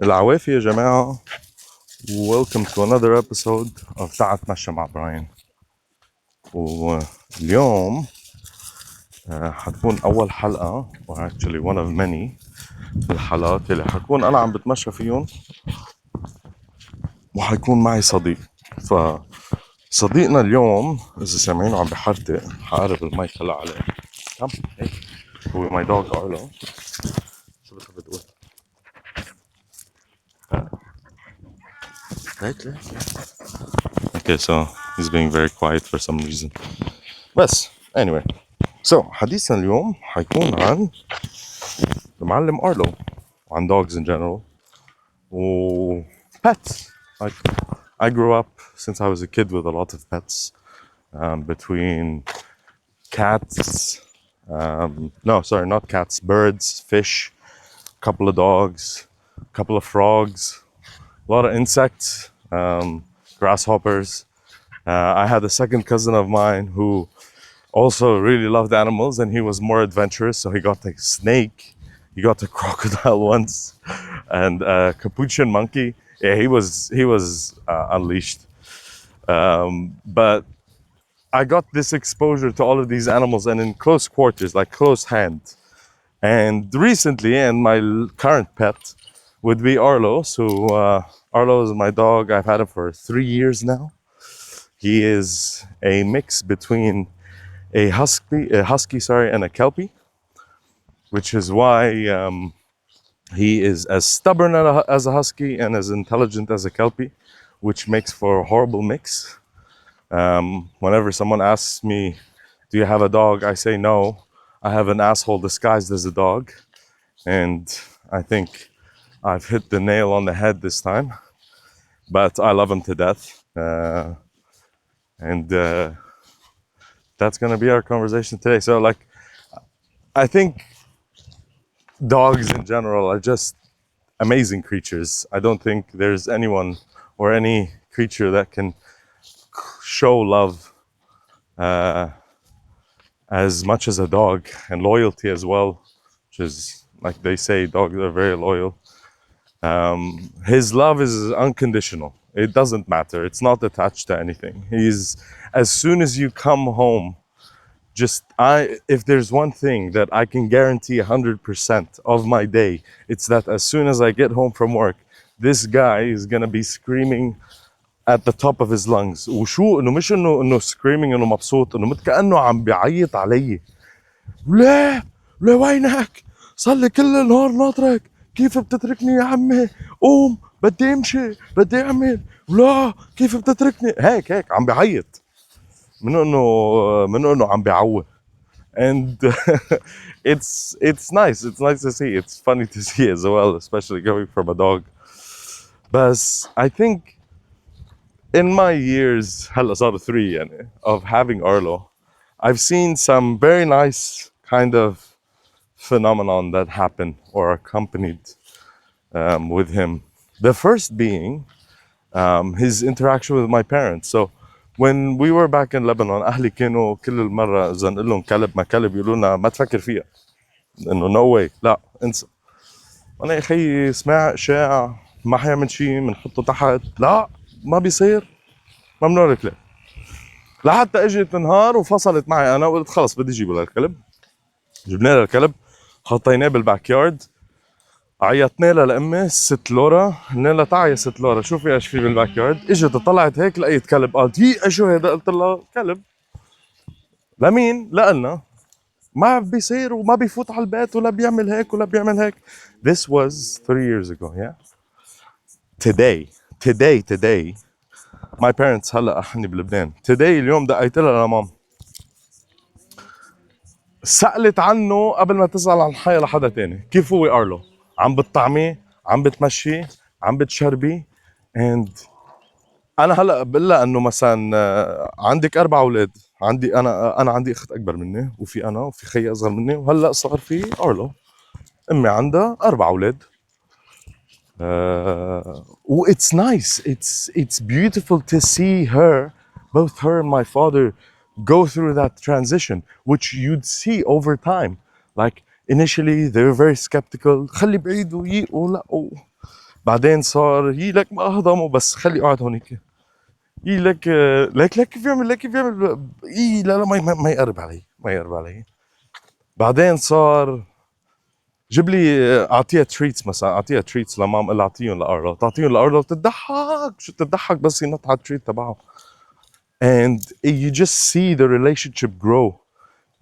العوافي يا جماعة. Welcome to another episode of تعال اتمشى مع براين. واليوم حتكون أول حلقة or actually one of many الحلقات اللي حكون أنا عم بتمشى فيهم وحيكون معي صديق. فصديقنا اليوم إذا سامعينه عم بحرتق حقرب المايك هلا عليه. كم هيك هو my dog Arlo. شو بتحب تقول؟ هيك ليه؟ Okay, so he's being very quiet for some reason. بس anyway, so حديثنا اليوم حيكون عن المعلم أرلو وعن dogs in general و pets. Like I grew up since I was a kid with a lot of pets, between cats, no, sorry, not cats, birds, fish, a couple of dogs, a couple of frogs, a lot of insects, grasshoppers. I had a second cousin of mine who also really loved animals, and he was more adventurous, so he got a snake, he got a crocodile once, and a capuchin monkey. Yeah, he was unleashed. But I got this exposure to all of these animals and in close quarters, like close hand. And recently, and my current pet would be Arlo. So Arlo is my dog. I've had him for 3 years now. He is a mix between a husky, sorry, and a kelpie, which is why he is as stubborn as a husky and as intelligent as a kelpie, which makes for a horrible mix. Whenever someone asks me, "Do you have a dog?" I say no. I have an asshole disguised as a dog, and I think I've hit the nail on the head this time. But I love him to death, and that's gonna be our conversation today. So, like, I think dogs in general are just amazing creatures. I don't think there's anyone or any creature that can show love as much as a dog, and loyalty as well, which is, like they say, dogs are very loyal. His love is unconditional. It doesn't matter. It's not attached to anything. He's, as soon as you come home, if there's one thing that I can guarantee 100% of my day, it's that as soon as I get home from work, this guy is gonna be screaming at the top of his lungs. وشو انه مش انه screaming انه مبسوط، انه كأنه عم بيعيط علي. ليه؟ ليه وينك؟ صار لي كل النهار ناطرك، كيف بتتركني يا عمي؟ قوم، بدي امشي، بدي اعمل، لا كيف بتتركني؟ هيك عم بيعيط. منو انه عم بيعوه. And it's nice. It's nice to see. It's funny to see as well, especially coming from a dog. But I think in my years, هلا صار 3 يعني, of having Arlo, I've seen some very nice kind of phenomenon that happened or accompanied with him. The first being his interaction with my parents. So when we were back in Lebanon, أهلي كانوا كل المرة إذا نقول لهم كلب ما كلب يقولوا لنا ما تفكر فيها، إنه no way، لا انسى. أنا يا أخي سمع إشاعة ما حيعمل شيء بنحطه تحت، لا ما بيصير، ممنوع الكلاب. لحتى اجت نهار وفصلت معي انا وقلت خلص بدي اجيبه للكلب. جبنا لها الكلب، حطيناه بالباك يارد، عيطنا لها لامي ست لورا، قلنا لها تعي يا ست لورا شوفي ايش في بالباك يارد. اجت طلعت هيك لقيت كلب، قالت هي شو هذا؟ قلت لها كلب. لمين؟ لنا. ما بيصير وما بيفوت على البيت ولا بيعمل هيك ولا بيعمل هيك. This was 3 years ago, yeah. Today my parents هلا احني بلبنان. Today اليوم دقيت لها لمام، سألت عنه قبل ما تسأل عن حي لحدا تاني. كيف هو أرلو؟ عم بتطعميه، عم بتمشيه، عم بتشربيه. and أنا هلا بقول لها إنه مثلا عندك 4 أولاد، أنا عندي أخت أكبر مني، وفي أنا وفي خي أصغر مني، وهلا صار في أرلو. أمي عندها 4 أولاد. It's nice. It's beautiful to see her, both her and my father, go through that transition, which you'd see over time. Like initially, they were very skeptical. خلي بعيد ويقوا لا. بعدين صار يي لك ما اهضمه بس خلي اقعد هونيك، يي لك لك كيف يعمل، لك كيف يعمل، يي لا لا ما يقرب علي، ما يقرب علي. بعدين صار جيب لي اعطيها تريتس، مثلا اعطيها تريتس لمام، قال اعطيهم لارلو، تعطيهم لارلو بتضحك، شو بتضحك بس ينط على التريت تبعه. And you just see the relationship grow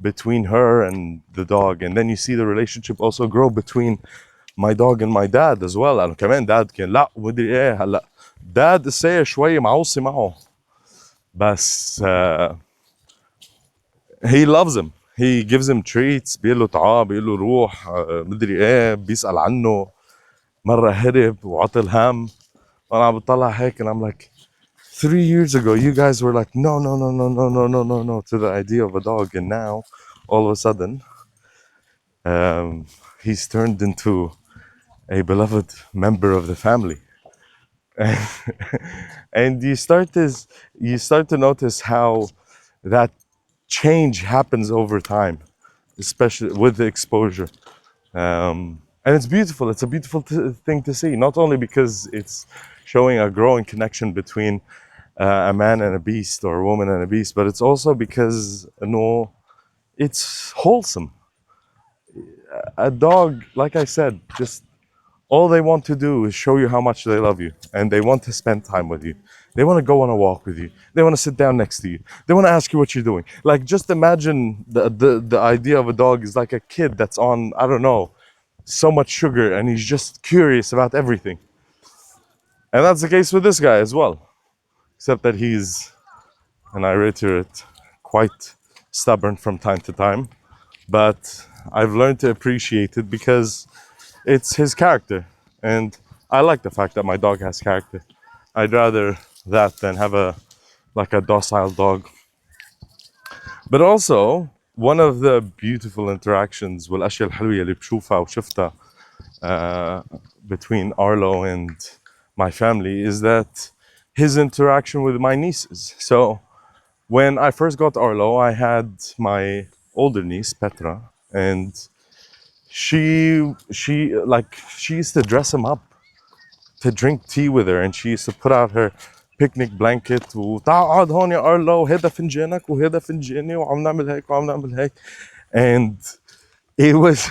between her and the dog, and then you see the relationship also grow between my dog and my dad as well. انا كمان داد كان لا ودري ايه هلا داد ساير شوي معوصي معه، بس he loves him, he gives him treats، بيقول له تعال، بيقول له روح، مدري ايه، بيسأل عنه. مرة هرب وعطل هم، وانا عم بطلع هيك and I'm like 3 years ago you guys were like no no no no no no no no no to the idea of a dog, and now all of a sudden he's turned into a beloved member of the family. And you start to notice how that change happens over time, especially with the exposure. And it's beautiful. It's a beautiful thing to see, not only because it's showing a growing connection between a man and a beast, or a woman and a beast, but it's also because it's wholesome. A dog, like I said, just all they want to do is show you how much they love you, and they want to spend time with you. They want to go on a walk with you. They want to sit down next to you. They want to ask you what you're doing. Like, just imagine the idea of a dog is like a kid that's on, I don't know, so much sugar, and he's just curious about everything. And that's the case with this guy as well, except that he's, and I reiterate, quite stubborn from time to time. But I've learned to appreciate it because it's his character. And I like the fact that my dog has character. I'd rather that than have a docile dog. But also, one of the beautiful interactions والأشياء الحلوة اللي بشوفها وشفتها between Arlo and my family is that his interaction with my nieces. So when I first got Arlo, I had my older niece Petra, and she used to dress him up to drink tea with her, and she used to put out her picnic blanket وتعال اقعد هون يا ارلو، وهذا فنجانك وهذا فنجاني، وعم نعمل هيك وعم نعمل هيك. And it was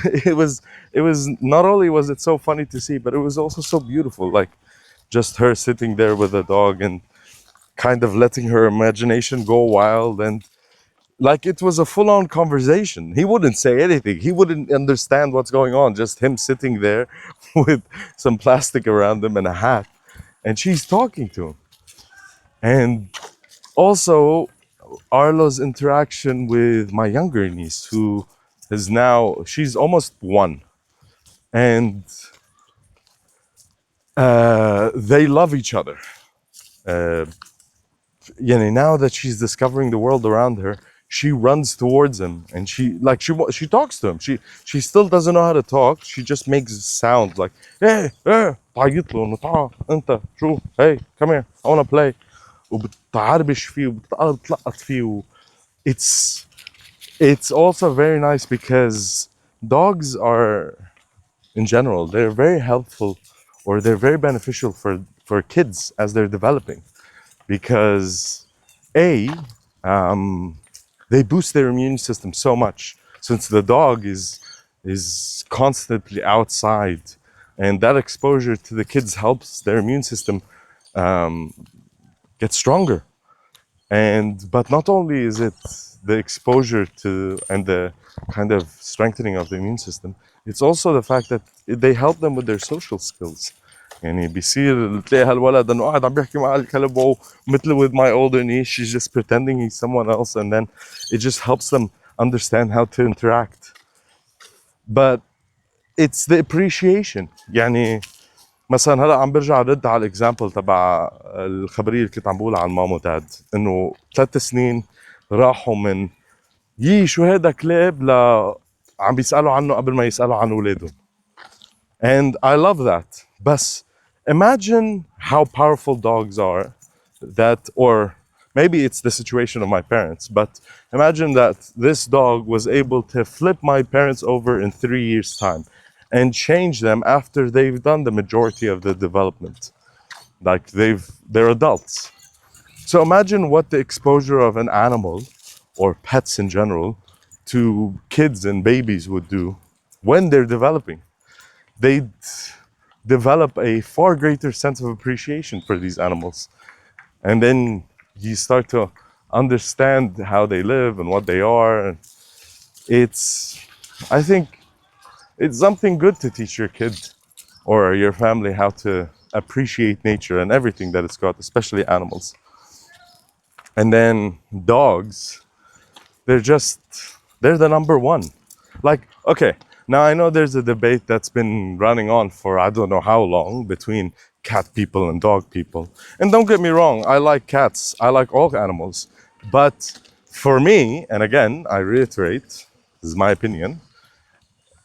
it was not only was it so funny to see, but it was also so beautiful, like just her sitting there with the dog and kind of letting her imagination go wild, and like it was a full-on conversation. He wouldn't say anything, he wouldn't understand what's going on, just him sitting there with some plastic around him and a hat, and she's talking to him. And also Arlo's interaction with my younger niece, who is now, she's almost 1, and they love each other. Now that she's discovering the world around her, she runs towards him, and she talks to him. She still doesn't know how to talk. She just makes sounds like hey hey تعيط له انه تعال انت شو hey come here I want to play, وبتعربش فيه وبتلقط فيه. It's also very nice because dogs are, in general, they're very helpful, or they're very beneficial for kids as they're developing, because they boost their immune system so much, since the dog is constantly outside, and that exposure to the kids helps their immune system get stronger. And but not only is it the exposure to and the kind of strengthening of the immune system, it's also the fact that they help them with their social skills. يعني بيصير تلاقي هالولد انه قاعد عم بيحكي مع الكلب مثل with my older niece, she's just pretending he's someone else, and then it just helps them understand how to interact. But it's the appreciation. يعني مثلا هلا عم برجع رد على الاكزامبل تبع الخبريه اللي كنت عم بقولها عن مام وداد، انه 3 سنين راحوا من شو هذا كلاب عم بيسالوا عنه قبل ما يسالوا عن اولادهم. And I love that. But imagine how powerful dogs are, that, or maybe it's the situation of my parents, but imagine that this dog was able to flip my parents over in 3 years' time. and change them after they've done the majority of the development. Like they're adults. So imagine what the exposure of an animal or pets in general to kids and babies would do when they're developing. They'd develop a far greater sense of appreciation for these animals. And then you start to understand how they live and what they are. It's, I think, it's something good to teach your kid or your family how to appreciate nature and everything that it's got, especially animals. And then dogs, they're the number one. Like, okay, now I know there's a debate that's been running on for I don't know how long between cat people and dog people. And don't get me wrong, I like cats, I like all animals. But for me, and again, I reiterate, this is my opinion,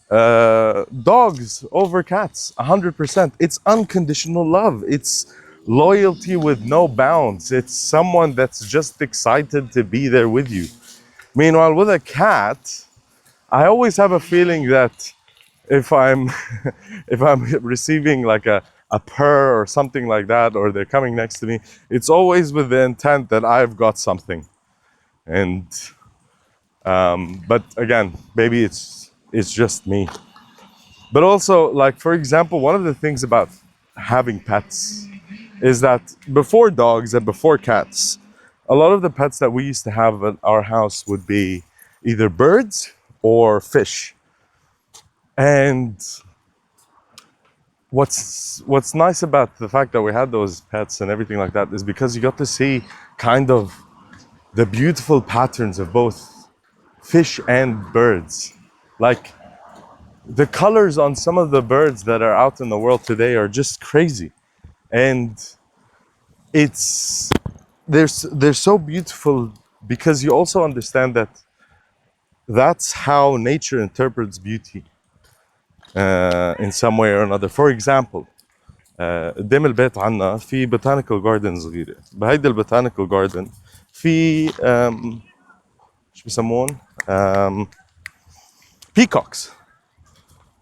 dogs over cats, 100%. It's unconditional love. It's loyalty with no bounds. It's someone that's just excited to be there with you. Meanwhile, with a cat, I always have a feeling that if I'm if I'm receiving like a purr or something like that, or they're coming next to me, it's always with the intent that I've got something. And but again, maybe it's just me. But also, like for example, one of the things about having pets is that before dogs and before cats, a lot of the pets that we used to have at our house would be either birds or fish. And what's nice about the fact that we had those pets and everything like that is because you got to see kind of the beautiful patterns of both fish and birds. Like the colors on some of the birds that are out in the world today are just crazy. And it's they're so beautiful because you also understand that that's how nature interprets beauty in some way or another. For example, قدام البيت عنا في botanical garden صغيرة. بهيدي البوتانيكال جاردن في شو بسمون peacocks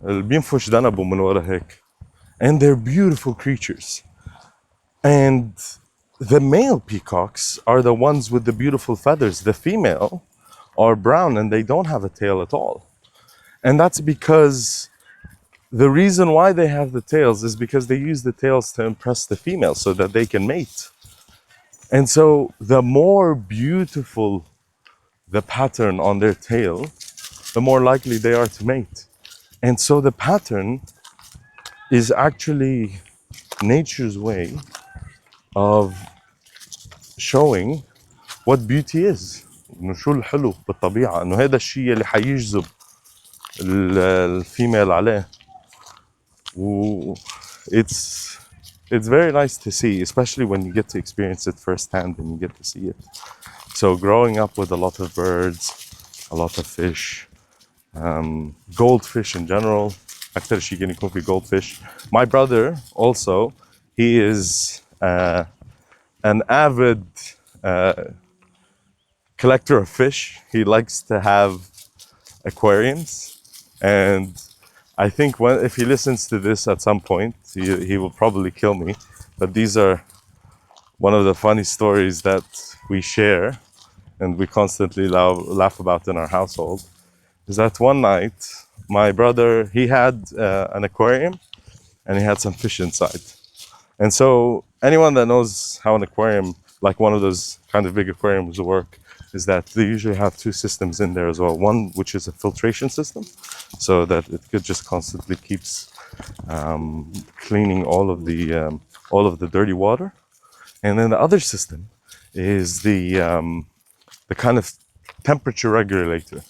اللي بينفش ذنبه من ورا هيك. And they're beautiful creatures. And the male peacocks are the ones with the beautiful feathers. The female are brown and they don't have a tail at all. And that's because the reason why they have the tails is because they use the tails to impress the female so that they can mate. And so the more beautiful the pattern on their tail, the more likely they are to mate. And so the pattern is actually nature's way of showing what beauty is. انه شو الحلو بالطبيعة، انه هذا الشيء اللي حيجذب الفيميل عليه. It's very nice to see, especially when you get to experience it firsthand and you get to see it. So growing up with a lot of birds, a lot of fish, goldfish in general. أكتر شيء كان يكون في goldfish. My brother also, he is an avid collector of fish. He likes to have aquariums, and I think if he listens to this at some point, he will probably kill me. But these are one of the funny stories that we share and we constantly laugh about in our household. Is that one night, my brother, he had an aquarium and he had some fish inside. And so anyone that knows how an aquarium, like one of those kind of big aquariums work, is that they usually have two systems in there as well. One which is a filtration system, so that it could just constantly keeps cleaning all of the dirty water. And then the other system is the kind of temperature regulator,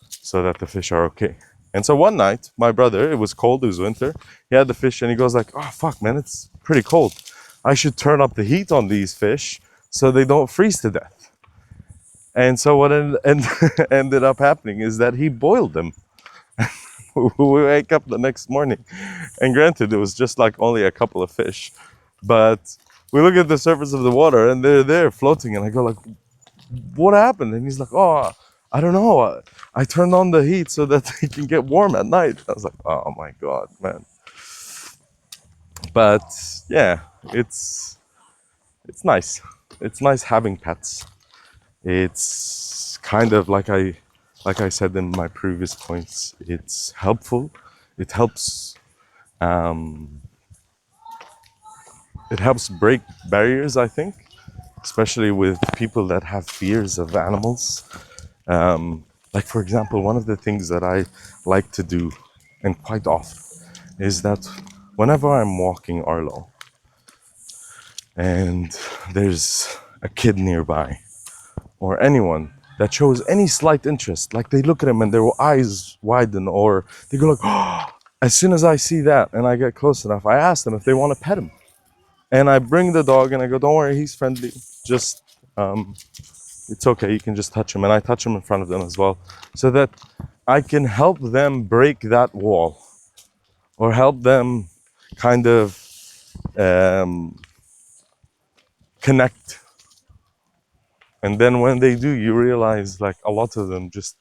so that the fish are okay. And so one night, my brother, it was cold, it was winter, he had the fish and he goes like, oh fuck man, it's pretty cold. I should turn up the heat on these fish so they don't freeze to death. And so what ended up happening is that he boiled them. We wake up the next morning, and granted it was just like only a couple of fish, but we look at the surface of the water and they're there floating, and I go like, what happened? And he's like, oh, I don't know. I turned on the heat so that they can get warm at night. I was like, oh my God, man. But yeah, it's nice. It's nice having pets. It's kind of like I said in my previous points. It's helpful. It helps. Um, it helps break barriers. I think, especially with people that have fears of animals. Like for example, one of the things that I like to do, and quite often, is that whenever I'm walking Arlo and there's a kid nearby or anyone that shows any slight interest, like they look at him and their eyes widen or they go like, oh, as soon as I see that and I get close enough, I ask them if they want to pet him. And I bring the dog and I go, don't worry, he's friendly. Just, it's okay, you can just touch him. And I touch him in front of them as well, so that I can help them break that wall or help them kind of connect. And then when they do, you realize like a lot of them just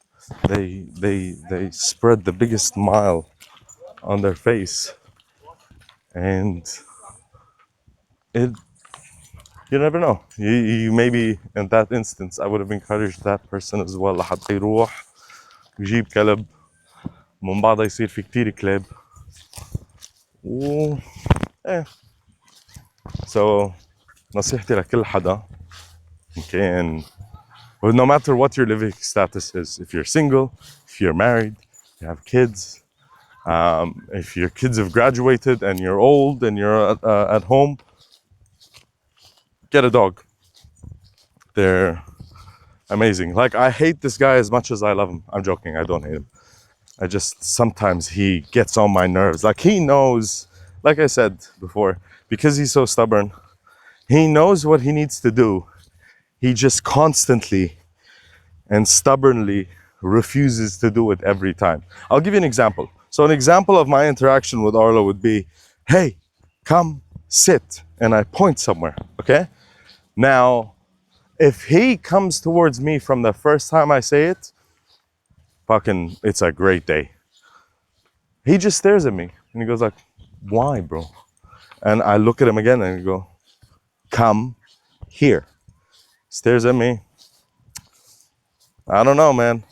they spread the biggest smile on their face, and it, you never know. You maybe in that instance I would have encouraged that person as well لحتى يروح يجيب كلب من بعدها يصير في كتير كلاب و ايه. So نصيحتي لكل حدا كان, well, no matter what your living status is, if you're single, if you're married, you have kids, if your kids have graduated and you're old and you're at home, get a dog. They're amazing. Like, I hate this guy as much as I love him. I'm joking, I don't hate him. I just, sometimes he gets on my nerves. Like, he knows, like I said before, because he's so stubborn, he knows what he needs to do. He just constantly and stubbornly refuses to do it every time. I'll give you an example. So an example of my interaction with Arlo would be, hey, come sit, and I point somewhere, okay? Now, if he comes towards me from the first time I say it, fucking, it's a great day. He just stares at me and he goes like, why, bro? And I look at him again and I go, come here. Stares at me. I don't know, man.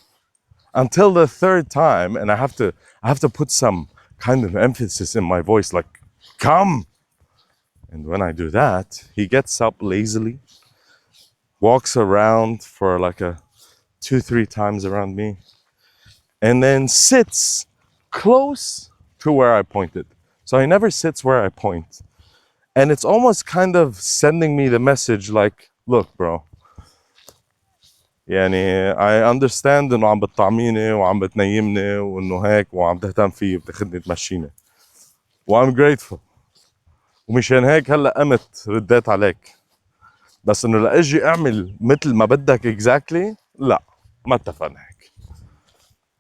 Until the third time, and I have to put some kind of emphasis in my voice, like, come. And when I do that, he gets up lazily, walks around for like a 2-3 times around me, and then sits close to where I pointed. So he never sits where I point. And it's almost kind of sending me the message like, look, bro, يعني I understand انه عم بتطعميني وعم بتنيمني وانه هيك وعم تهتم فيي وبتاخذني تمشيني. وام grateful. ومشان هيك هلا قمت رديت عليك. بس انه لاجي اعمل مثل ما بدك exactly, لا ما اتفقنا هيك.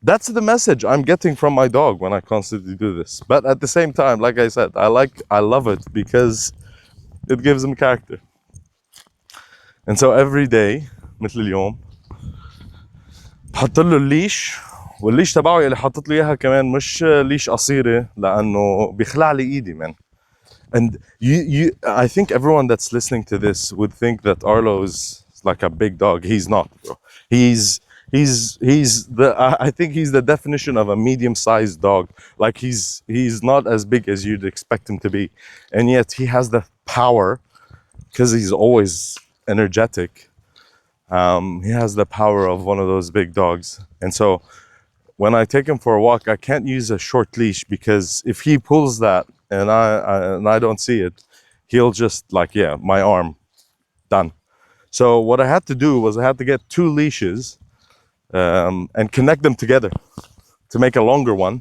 That's the message I'm getting from my dog when I constantly do this. But at the same time, like I said, I love it because it gives him character. And so every day, مثل اليوم, بحط له الليش, والليش تبعه اللي حطت له اياها كمان مش ليش قصيره لانه بيخلع لي ايدي, man. And I think everyone that's listening to this would think that Arlo is like a big dog. He's not, bro. I think he's the definition of a medium-sized dog. Like he's not as big as you'd expect him to be, and yet he has the power because he's always energetic. He has the power of one of those big dogs, and so when I take him for a walk, I can't use a short leash because if he pulls that and I don't see it, he'll just like, yeah, my arm, done. So what I had to do was I had to get 2 leashes and connect them together to make a longer one,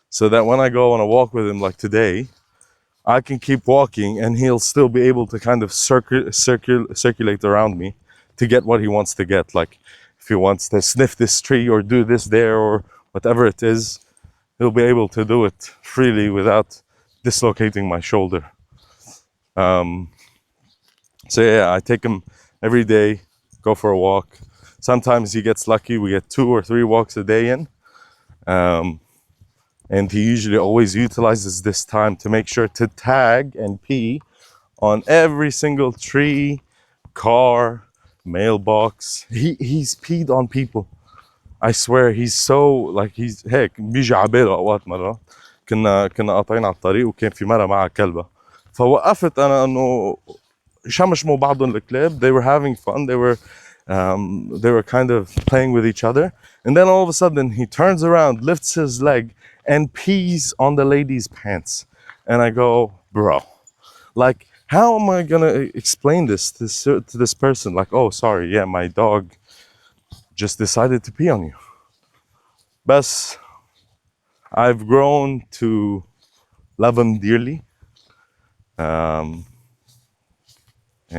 so that when I go on a walk with him like today, I can keep walking and he'll still be able to kind of circulate around me to get what he wants to get. Like if he wants to sniff this tree or do this there or whatever it is, he'll be able to do it freely without dislocating my shoulder. So yeah, I take him every day, go for a walk, Sometimes he gets lucky. We get 2 or 3 walks a day in. And he usually always utilizes this time to make sure to tag and pee on every single tree, car, mailbox. He's peed on people. I swear he's so like he's هيك بيجي على باله اوقات مرات كنا قاطعين على الطريق وكان في مرة معها كلبة فوقفت انا انه شمشموا بعضهم الكلاب. They were having fun. They were kind of playing with each other, and then all of a sudden he turns around, lifts his leg, and pees on the lady's pants. And I go, bro, like, how am I gonna explain this to this person? Like, oh, sorry, yeah, my dog just decided to pee on you. But I've grown to love him dearly,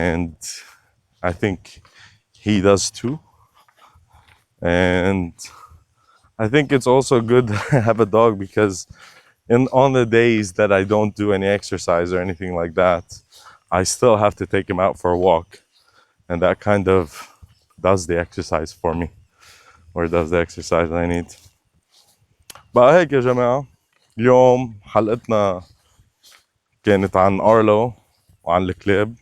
and I think he does too. And I think it's also good to have a dog because on the days that I don't do any exercise or anything like that, I still have to take him out for a walk, and that kind of does the exercise for me, or does the exercise I need. بقى هيك يا جماعة، اليوم حلقتنا كانت عن أرلو وعن الكلاب،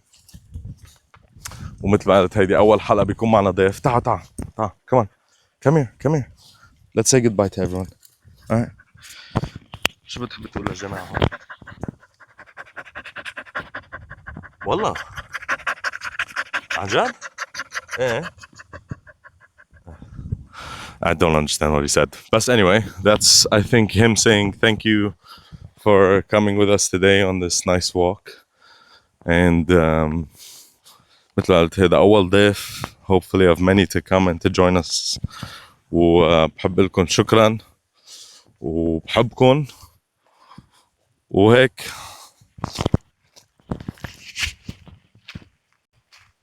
ومثل ما قلت هيدي أول حلقة بيكون معنا ضيف. تعال come on, come here, let's say goodbye to everyone. Alright. شو بتحب تقول للجماعة هون؟ والله عن جد؟ ايه I don't understand what he said. But anyway, that's, I think, him saying thank you for coming with us today on this nice walk. And مثل ما قلت هذا أول ضيف, hopefully of many to come and to join us. وبحب لكم شكرا وبحبكم وهيك.